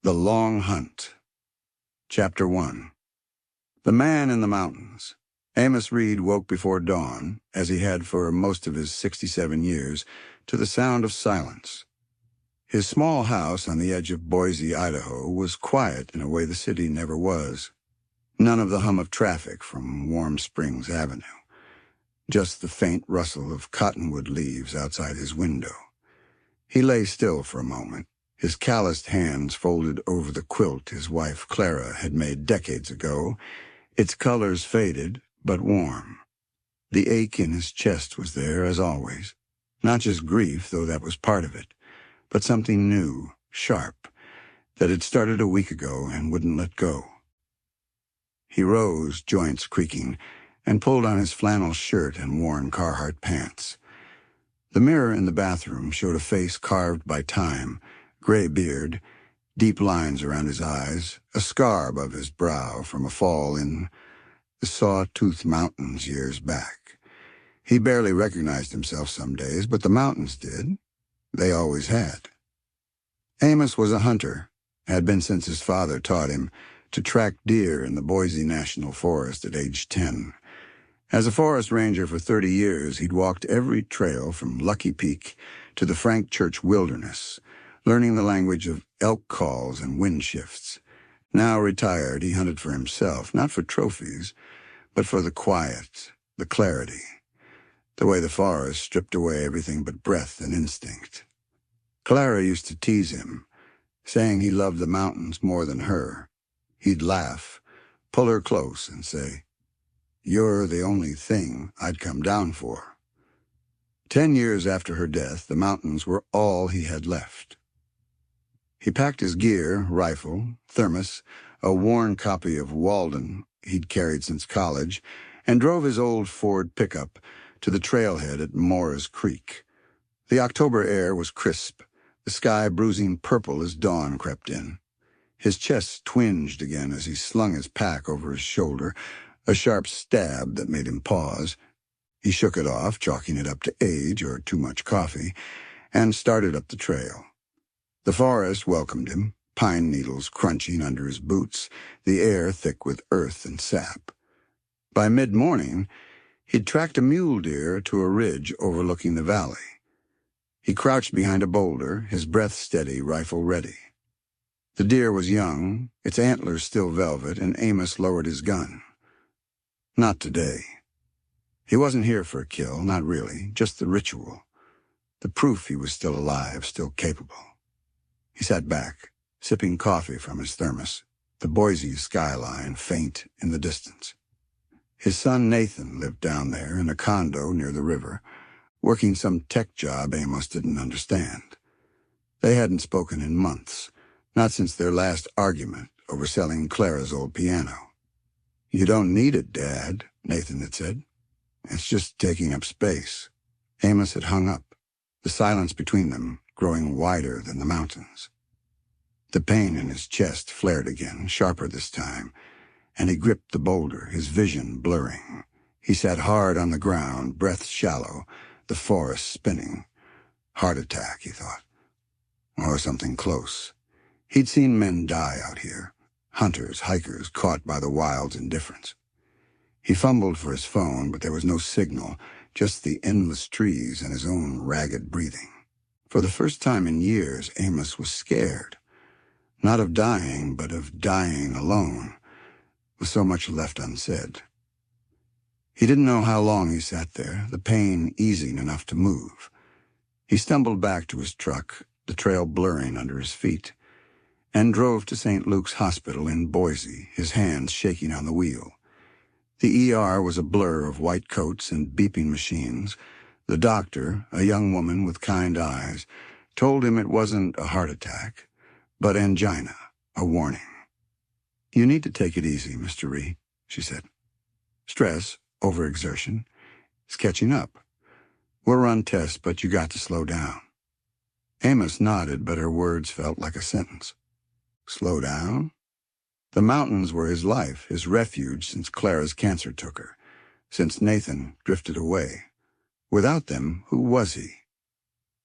The Long Hunt. Chapter 1. The Man in the Mountains. Amos Reed woke before dawn, as he had for most of his 67 years, to the sound of silence. His small house on the edge of Boise, Idaho, was quiet in a way the city never was. None of the hum of traffic from Warm Springs Avenue. Just the faint rustle of cottonwood leaves outside his window. He lay still for a moment, his calloused hands folded over the quilt his wife Clara had made decades ago, its colors faded but warm. The ache in his chest was there, as always. Not just grief, though that was part of it, but something new, sharp, that had started a week ago and wouldn't let go. He rose, joints creaking, and pulled on his flannel shirt and worn Carhartt pants. The mirror in the bathroom showed a face carved by time, gray beard, deep lines around his eyes, a scar above his brow from a fall in the Sawtooth Mountains years back. He barely recognized himself some days, but the mountains did. They always had. Amos was a hunter, had been since his father taught him to track deer in the Boise National Forest at age 10. As a forest ranger for 30 years, he'd walked every trail from Lucky Peak to the Frank Church Wilderness, learning the language of elk calls and wind shifts. Now retired, he hunted for himself, not for trophies, but for the quiet, the clarity, the way the forest stripped away everything but breath and instinct. Clara used to tease him, saying he loved the mountains more than her. He'd laugh, pull her close, and say, "You're the only thing I'd come down for." 10 years after her death, the mountains were all he had left. He packed his gear, rifle, thermos, a worn copy of Walden he'd carried since college, and drove his old Ford pickup to the trailhead at Moore's Creek. The October air was crisp, the sky bruising purple as dawn crept in. His chest twinged again as he slung his pack over his shoulder, a sharp stab that made him pause. He shook it off, chalking it up to age or too much coffee, and started up the trail. The forest welcomed him, pine needles crunching under his boots, the air thick with earth and sap. By mid-morning, he'd tracked a mule deer to a ridge overlooking the valley. He crouched behind a boulder, his breath steady, rifle ready. The deer was young, its antlers still velvet, and Amos lowered his gun. Not today. He wasn't here for a kill, not really, just the ritual. The proof he was still alive, still capable. He sat back, sipping coffee from his thermos, the Boise skyline faint in the distance. His son Nathan lived down there in a condo near the river, working some tech job Amos didn't understand. They hadn't spoken in months, not since their last argument over selling Clara's old piano. "You don't need it, Dad," Nathan had said. "It's just taking up space." Amos had hung up, the silence between them growing wider than the mountains. The pain in his chest flared again, sharper this time, and he gripped the boulder, his vision blurring. He sat hard on the ground, breath shallow, the forest spinning. Heart attack, he thought. Or something close. He'd seen men die out here. Hunters, hikers, caught by the wild's indifference. He fumbled for his phone, but there was no signal, just the endless trees and his own ragged breathing. For the first time in years, Amos was scared. Not of dying, but of dying alone, with so much left unsaid. He didn't know how long he sat there, the pain easing enough to move. He stumbled back to his truck, the trail blurring under his feet, and drove to St. Luke's Hospital in Boise, his hands shaking on the wheel. The ER was a blur of white coats and beeping machines. The doctor, a young woman with kind eyes, told him it wasn't a heart attack, but angina, a warning. "You need to take it easy, Mr. Reed," she said. "Stress, overexertion, is catching up. We'll run tests, but you got to slow down." Amos nodded, but her words felt like a sentence. Slow down? The mountains were his life, his refuge since Clara's cancer took her, since Nathan drifted away. Without them, who was he?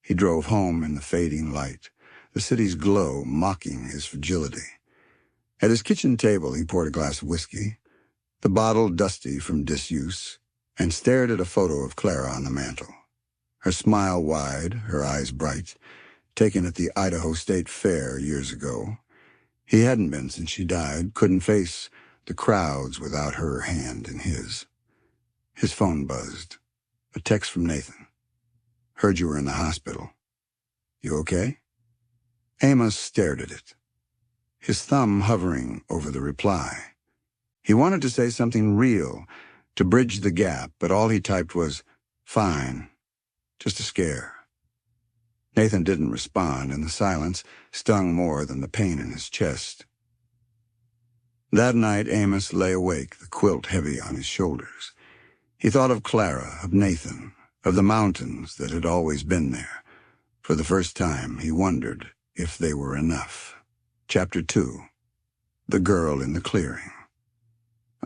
He drove home in the fading light, the city's glow mocking his fragility. At his kitchen table, he poured a glass of whiskey, the bottle dusty from disuse, and stared at a photo of Clara on the mantel. Her smile wide, her eyes bright, taken at the Idaho State Fair years ago. He hadn't been since she died, couldn't face the crowds without her hand in his. His phone buzzed. A text from Nathan. "Heard you were in the hospital. You okay?" Amos stared at it, his thumb hovering over the reply. He wanted to say something real, to bridge the gap, but all he typed was, "Fine, just a scare." Nathan didn't respond, and the silence stung more than the pain in his chest. That night, Amos lay awake, the quilt heavy on his shoulders. He thought of Clara, of Nathan, of the mountains that had always been there. For the first time, he wondered if they were enough. Chapter 2. The Girl in the Clearing.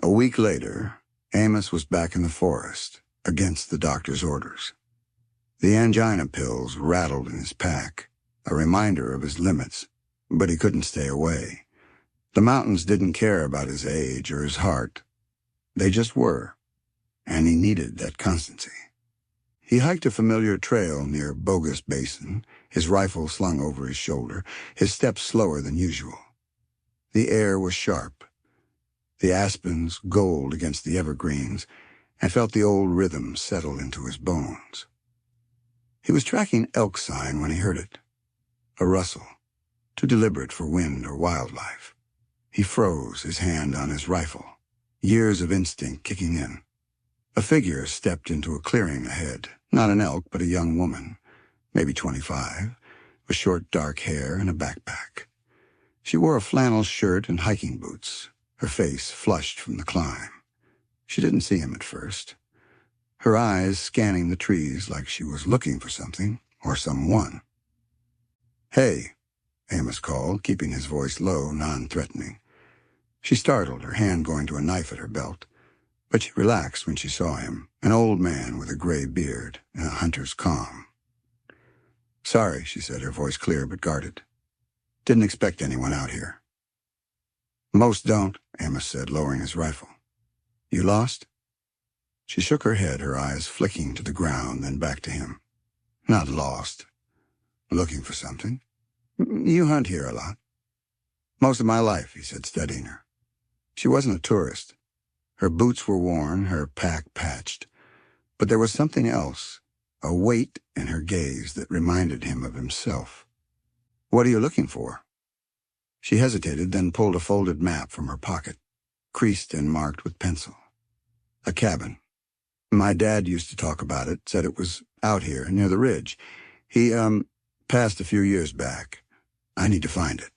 A week later, Amos was back in the forest, against the doctor's orders. The angina pills rattled in his pack, a reminder of his limits, but he couldn't stay away. The mountains didn't care about his age or his heart. They just were, and he needed that constancy. He hiked a familiar trail near Bogus Basin, his rifle slung over his shoulder, his steps slower than usual. The air was sharp, the aspens gold against the evergreens, and felt the old rhythm settle into his bones. He was tracking elk sign when he heard it. A rustle, too deliberate for wind or wildlife. He froze, his hand on his rifle, years of instinct kicking in. A figure stepped into a clearing ahead, not an elk, but a young woman, maybe 25, with short dark hair and a backpack. She wore a flannel shirt and hiking boots, her face flushed from the climb. She didn't see him at first, her eyes scanning the trees like she was looking for something or someone. "Hey," Amos called, keeping his voice low, non-threatening. She startled, her hand going to a knife at her belt, but she relaxed when she saw him, an old man with a gray beard and a hunter's calm. "Sorry," she said, her voice clear but guarded. "Didn't expect anyone out here." "Most don't," Amos said, lowering his rifle. "You lost?" She shook her head, her eyes flicking to the ground, then back to him. "Not lost. Looking for something. You hunt here a lot." "Most of my life," he said, studying her. She wasn't a tourist. Her boots were worn, her pack patched. But there was something else, a weight in her gaze that reminded him of himself. "What are you looking for?" She hesitated, then pulled a folded map from her pocket, creased and marked with pencil. "A cabin. My dad used to talk about it, said it was out here, near the ridge. He, passed a few years back. I need to find it."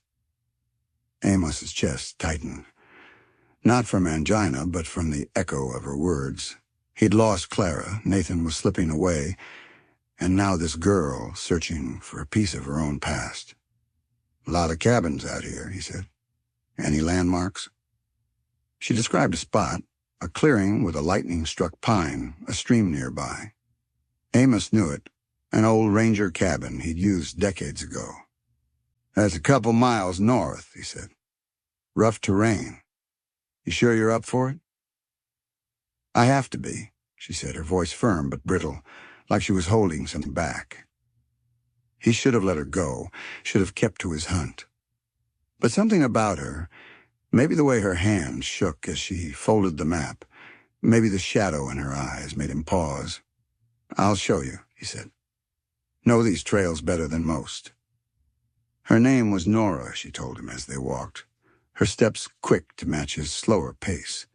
Amos's chest tightened. Not from angina, but from the echo of her words. He'd lost Clara, Nathan was slipping away, and now this girl searching for a piece of her own past. "A lot of cabins out here," he said. "Any landmarks?" She described a spot, a clearing with a lightning-struck pine, a stream nearby. Amos knew it, an old ranger cabin he'd used decades ago. "That's a couple miles north," he said. "Rough terrain. You sure you're up for it?" "I have to be," she said, her voice firm but brittle, like she was holding something back. He should have let her go, should have kept to his hunt. But something about her, maybe the way her hand shook as she folded the map, maybe the shadow in her eyes, made him pause. "I'll show you," he said. "Know these trails better than most." Her name was Nora, she told him as they walked, her steps quick to match his slower pace.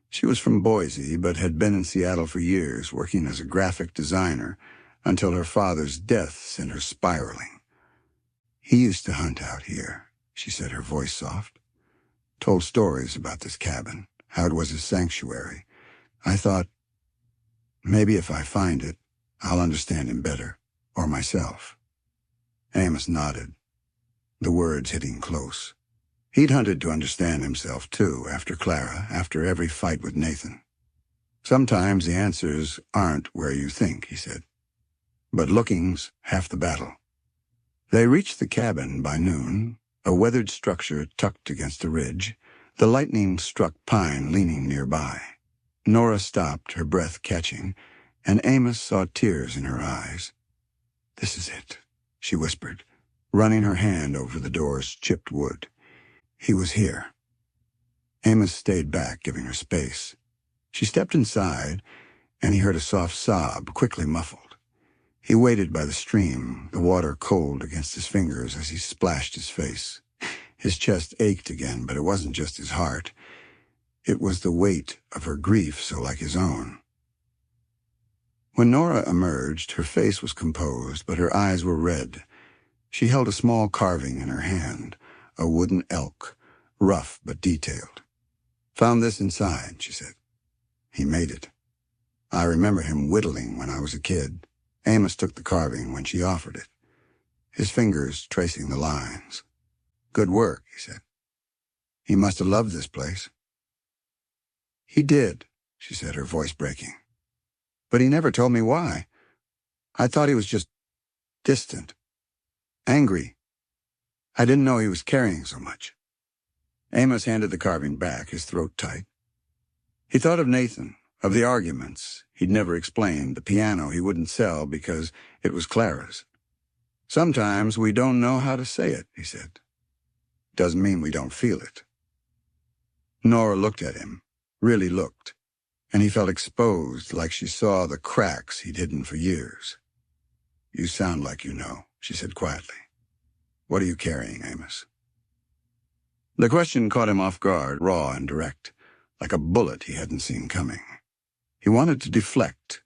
She was from Boise, but had been in Seattle for years, working as a graphic designer, until her father's death sent her spiraling. "He used to hunt out here," she said, her voice soft. "Told stories about this cabin, how it was his sanctuary. I thought, maybe if I find it, I'll understand him better, or myself." Amos nodded, the words hitting close. He'd hunted to understand himself, too, after Clara, after every fight with Nathan. "Sometimes the answers aren't where you think," he said. "But looking's half the battle." They reached the cabin by noon, a weathered structure tucked against a ridge, the lightning-struck pine leaning nearby. Nora stopped, her breath catching, and Amos saw tears in her eyes. "This is it," she whispered, running her hand over the door's chipped wood. "He was here." Amos stayed back, giving her space. She stepped inside, and he heard a soft sob, quickly muffled. He waited by the stream, the water cold against his fingers as he splashed his face. His chest ached again, but it wasn't just his heart. It was the weight of her grief, so like his own. When Nora emerged, her face was composed, but her eyes were red. She held a small carving in her hand, a wooden elk, rough but detailed. "Found this inside," she said. "He made it. I remember him whittling when I was a kid." Amos took the carving when she offered it, his fingers tracing the lines. "Good work," he said. "He must have loved this place." "He did," she said, her voice breaking. "But he never told me why. I thought he was just distant, angry. I didn't know he was carrying so much." Amos handed the carving back, his throat tight. He thought of Nathan, of the arguments he'd never explained, the piano he wouldn't sell because it was Clara's. "Sometimes we don't know how to say it," he said. "Doesn't mean we don't feel it." Nora looked at him, really looked, and he felt exposed, like she saw the cracks he'd hidden for years. "You sound like you know," she said quietly. "What are you carrying, Amos?" The question caught him off guard, raw and direct, like a bullet he hadn't seen coming. He wanted to deflect,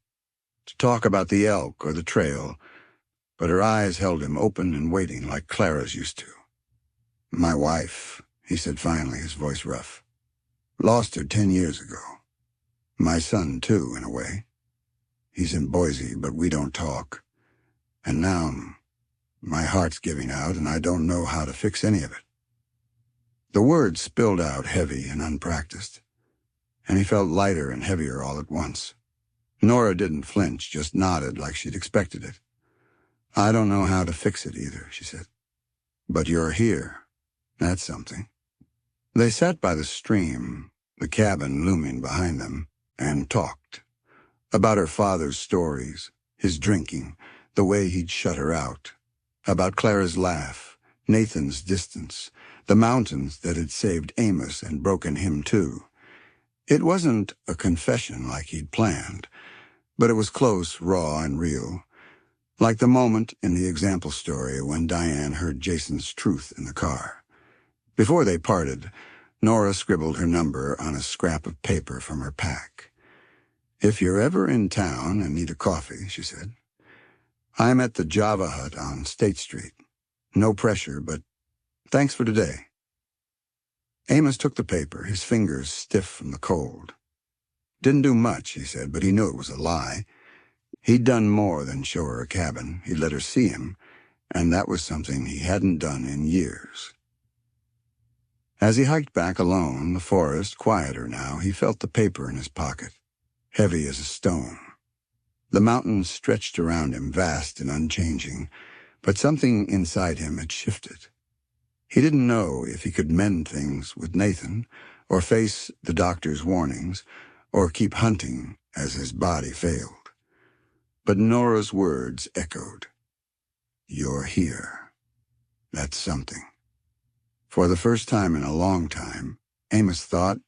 to talk about the elk or the trail, but her eyes held him open and waiting like Clara's used to. "My wife," he said finally, his voice rough. "Lost her 10 years ago. My son, too, in a way. He's in Boise, but we don't talk. And now my heart's giving out, and I don't know how to fix any of it." The words spilled out heavy and unpracticed, and he felt lighter and heavier all at once. Nora didn't flinch, just nodded like she'd expected it. "I don't know how to fix it either," she said. "But you're here. That's something." They sat by the stream, the cabin looming behind them, and talked. About her father's stories, his drinking, the way he'd shut her out. About Clara's laugh, Nathan's distance, the mountains that had saved Amos and broken him too. It wasn't a confession like he'd planned, but it was close, raw, and real, like the moment in the example story when Diane heard Jason's truth in the car. Before they parted, Nora scribbled her number on a scrap of paper from her pack. "If you're ever in town and need a coffee," she said, "I'm at the Java Hut on State Street. No pressure, but thanks for today." Amos took the paper, his fingers stiff from the cold. "Didn't do much," he said, but he knew it was a lie. He'd done more than show her a cabin. He'd let her see him, and that was something he hadn't done in years. As he hiked back alone, the forest quieter now, he felt the paper in his pocket, heavy as a stone. The mountains stretched around him, vast and unchanging, but something inside him had shifted. He didn't know if he could mend things with Nathan, or face the doctor's warnings, or keep hunting as his body failed. But Nora's words echoed. "You're here. That's something." For the first time in a long time, Amos thought,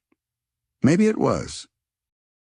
maybe it was.